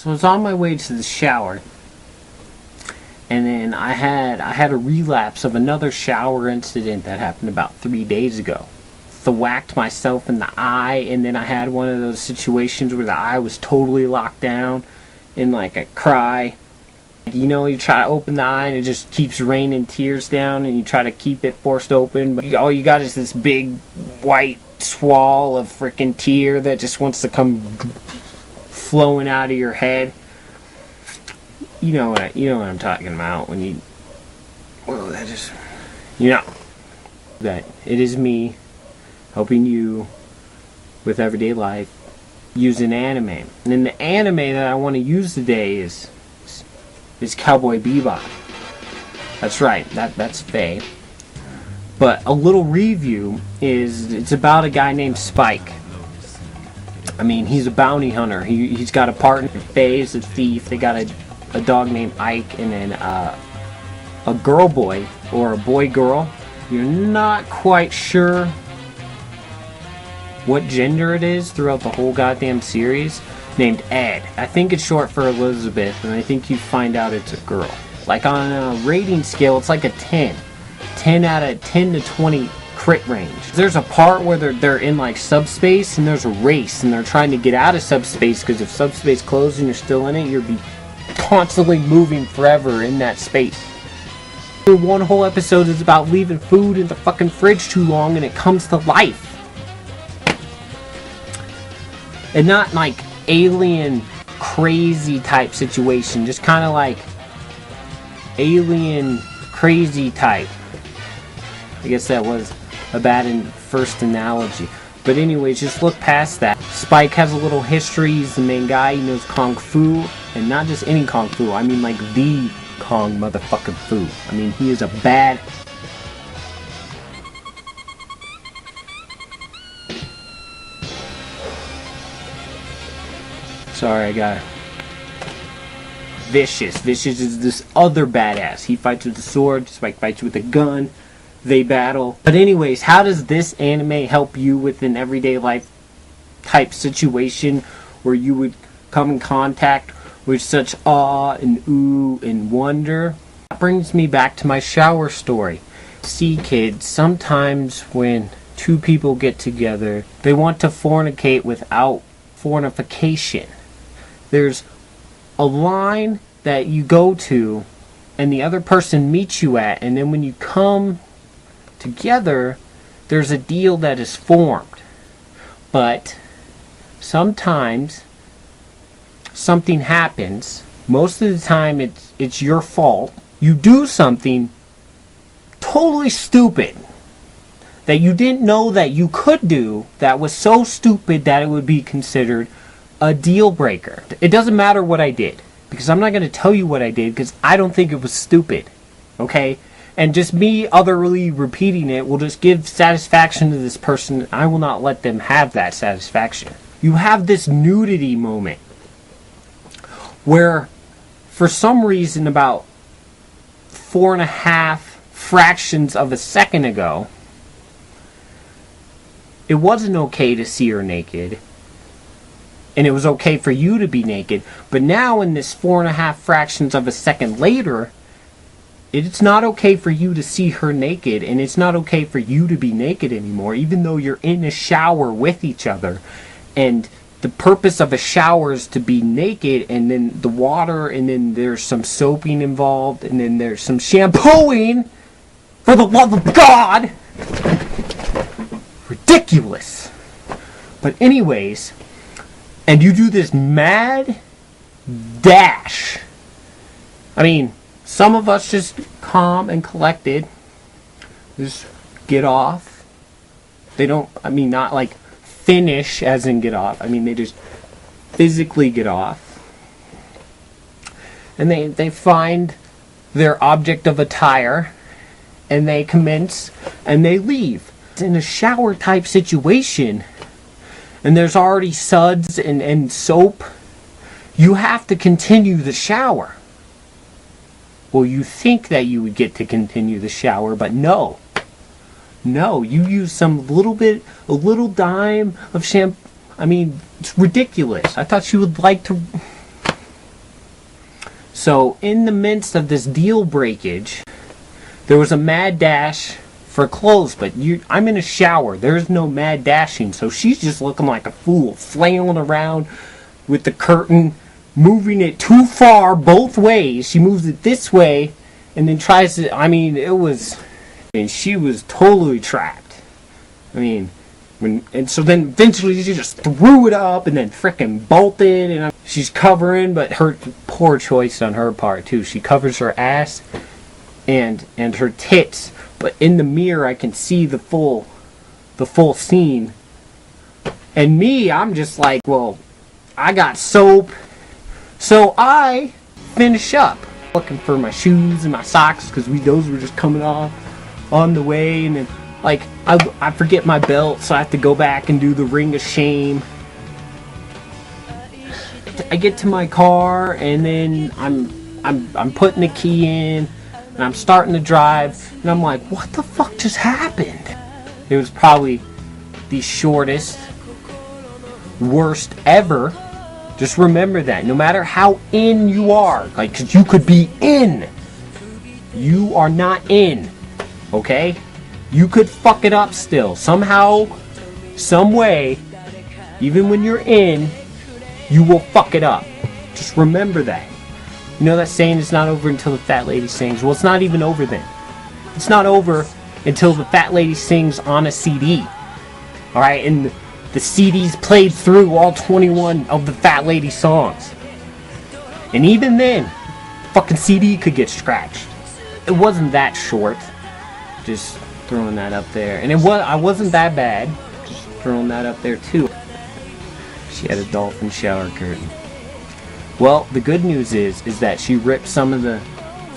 So I was on my way to the shower, and then I had a relapse of another shower incident that happened about 3 days ago. Thwacked myself in the eye, and then I had one of those situations where the eye was totally locked down, and like I cry. You know, you try to open the eye and it just keeps raining tears down, and you try to keep it forced open, but all you got is this big white swall of freaking tear that just wants to come flowing out of your head. You know what I'm talking about when you, well, that just, you know, that it is me helping you with everyday life using anime. And then the anime that I want to use today is Cowboy Bebop. That's right, that's Faye. But a little review is, it's about a guy named Spike. I mean, he's a bounty hunter. He's got a partner, Faye is a thief. They got a dog named Ike, and then a girl boy, or a boy girl. You're not quite sure what gender it is throughout the whole goddamn series, named Ed. I think it's short for Elizabeth, and I think you find out it's a girl. Like on a rating scale, it's like a 10. 10 out of 10 to 20 crit range. There's a part where they're in like subspace, and there's a race, and they're trying to get out of subspace, because if subspace closes and you're still in it, you'll be constantly moving forever in that space. One whole episode is about leaving food in the fucking fridge too long, and it comes to life. And not like alien crazy type situation, just kind of like alien crazy type. I guess that was a bad first analogy, but anyways, just look past that. Spike has a little history. He's the main guy. He knows kung fu, and not just any kung fu. I mean like the Kong motherfucking fu. I mean, he is a bad. Sorry, I got Vicious. Vicious is this other badass. He fights with a sword. Spike fights with a gun. They battle. But anyways, how does this anime help you with an everyday life type situation where you would come in contact with such awe and ooh and wonder? That brings me back to my shower story. See, kids, sometimes when two people get together, they want to fornicate without fornication. There's a line that you go to and the other person meets you at, and then when you come together, there's a deal that is formed. But sometimes something happens. Most of the time it's your fault. You do something totally stupid that you didn't know that you could do, that was so stupid that it would be considered a deal breaker. It doesn't matter what I did, because I'm not going to tell you what I did, because I don't think it was stupid. Okay? And just me utterly repeating it will just give satisfaction to this person. I will not let them have that satisfaction. You have this nudity moment where, for some reason, about 4.5 fractions of a second ago, it wasn't okay to see her naked, and it was okay for you to be naked. But now, in this 4.5 fractions of a second later, it's not okay for you to see her naked, and it's not okay for you to be naked anymore, even though you're in a shower with each other. And the purpose of a shower is to be naked, and then the water, and then there's some soaping involved, and then there's some shampooing. For the love of God! Ridiculous. But anyways, and you do this mad dash. I mean, some of us just calm and collected, just get off. They don't, I mean, not like finish as in get off. I mean, they just physically get off. And they find their object of attire, and they commence, and they leave. It's in a shower type situation, and there's already suds and soap. You have to continue the shower. Well, you think that you would get to continue the shower, but no. No, you use a little dime of shampoo. I mean, it's ridiculous. I thought you would like to So in the midst of this deal breakage, there was a mad dash for clothes, but I'm in a shower. There's no mad dashing, so she's just looking like a fool, flailing around with the curtain, moving it too far both ways. She moves it this way and then tries to, she was totally trapped. And so then eventually she just threw it up and then frickin' bolted, and she's covering, but her poor choice on her part too. She covers her ass and her tits, but in the mirror I can see the full scene. And me, I'm just like, well, I got soap, so I finish up looking for my shoes and my socks, because those were just coming off on the way, and then I forget my belt, so I have to go back and do the ring of shame. I get to my car, and then I'm putting the key in, and I'm starting to drive, and I'm like, what the fuck just happened? It was probably the shortest, worst ever. Just remember that. No matter how in you are, 'cause you could be in, you are not in. Okay? You could fuck it up still. Somehow, some way, even when you're in, you will fuck it up. Just remember that. You know that saying, it's not over until the fat lady sings? Well, it's not even over then. It's not over until the fat lady sings on a CD. Alright? And the CD's played through all 21 of the fat lady songs. And even then, fucking CD could get scratched. It wasn't that short. Just throwing that up there. And I wasn't that bad. Just throwing that up there too. She had a dolphin shower curtain. Well, the good news is that she ripped some of the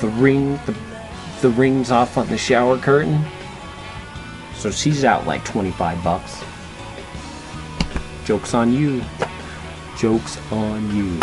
rings off on the shower curtain. So she's out like $25. Joke's on you. Joke's on you.